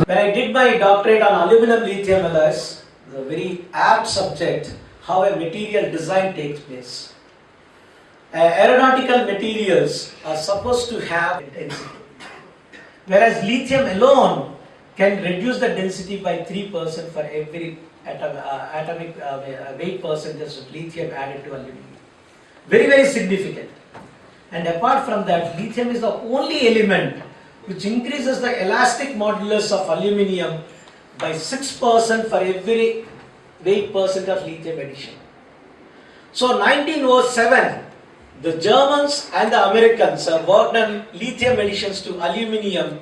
When I did my doctorate on aluminum lithium alloys, the very apt subject, how a material design takes place. Aeronautical materials are supposed to have density, whereas lithium alone can reduce the density by 3% for every atomic weight percentage of lithium added to aluminum. Very, very significant. And apart from that, lithium is the only element which increases the elastic modulus of aluminium by 6% for every weight percent of lithium addition. So 1907, the Germans and the Americans worked on lithium additions to aluminium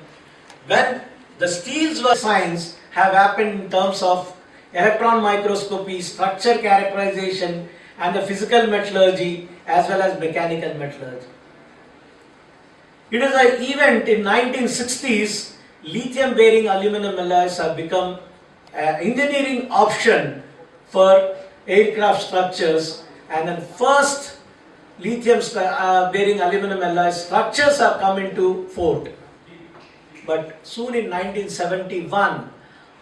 when the steels were science have happened in terms of electron microscopy, structure characterization and the physical metallurgy as well as mechanical metallurgy. It is an event in 1960s, lithium bearing aluminum alloys have become an engineering option for aircraft structures, and then first lithium bearing aluminum alloy structures have come into Ford. But soon in 1971,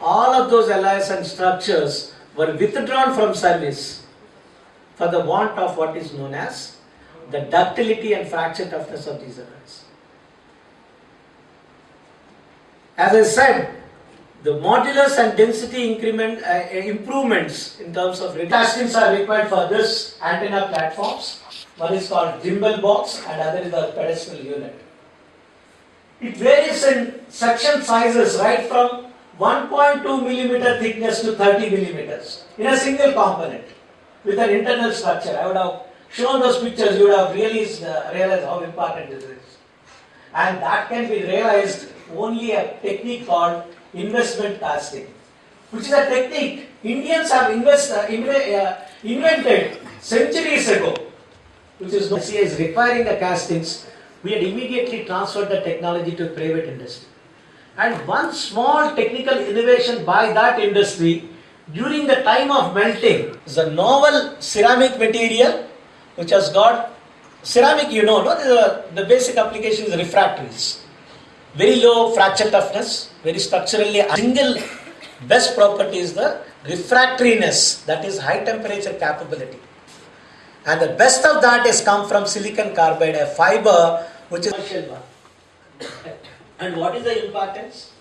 all of those alloys and structures were withdrawn from service for the want of what is known as the ductility and fracture toughness of these alloys. As I said, the modulus and density improvements in terms of castings are required for this antenna platforms. One is called gimbal box and other is the pedestal unit. It varies in section sizes right from 1.2 millimeter thickness to 30 millimeters in a single component with an internal structure. I would have shown those pictures, you would have really realized how important this is. And that can be realized only a technique called investment casting, which is a technique Indians have invented centuries ago, which is requiring the castings. We had immediately transferred the technology to private industry. And one small technical innovation by that industry during the time of melting is a novel ceramic material which has got ceramic, the basic application is refractories. Very low fracture toughness, very structurally. Single best property is the refractoriness, that is high temperature capability. And the best of that has come from silicon carbide, a fiber which is commercial one. And what is the importance?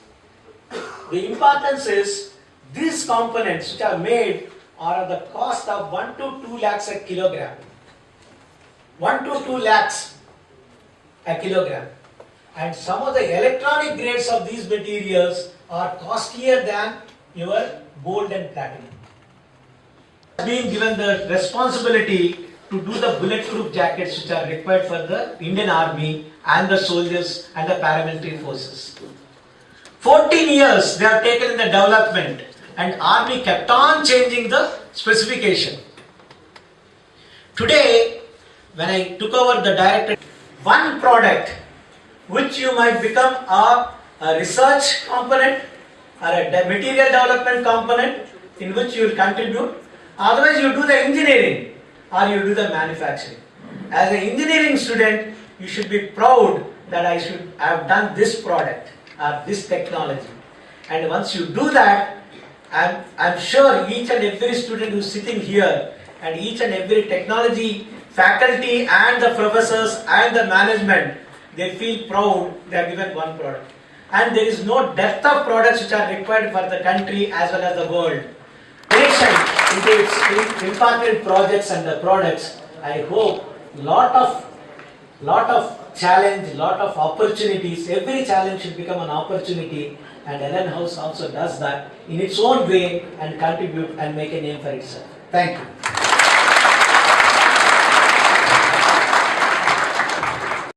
The importance is these components which are made are at the cost of 1 to 2 lakhs a kilogram. 1 to 2 lakhs a kilogram. And some of the electronic grades of these materials are costlier than your gold and platinum. Being given the responsibility to do the bulletproof jackets which are required for the Indian Army and the soldiers and the paramilitary forces. 14 years they have taken in the development, and Army kept on changing the specification. Today, when I took over the directorate, one product which you might become a research component or a material development component in which you will contribute. Otherwise you do the engineering or you do the manufacturing. As an engineering student, you should be proud that I should have done this product or this technology. And once you do that, I'm sure each and every student who is sitting here and each and every technology faculty and the professors and the management, they feel proud they have given one product. And there is no depth of products which are required for the country as well as the world. Nation into its imparted projects and the products, I hope lot of challenge, lot of opportunities. Every challenge should become an opportunity, and Ellen House also does that in its own way and contribute and make a name for itself. Thank you.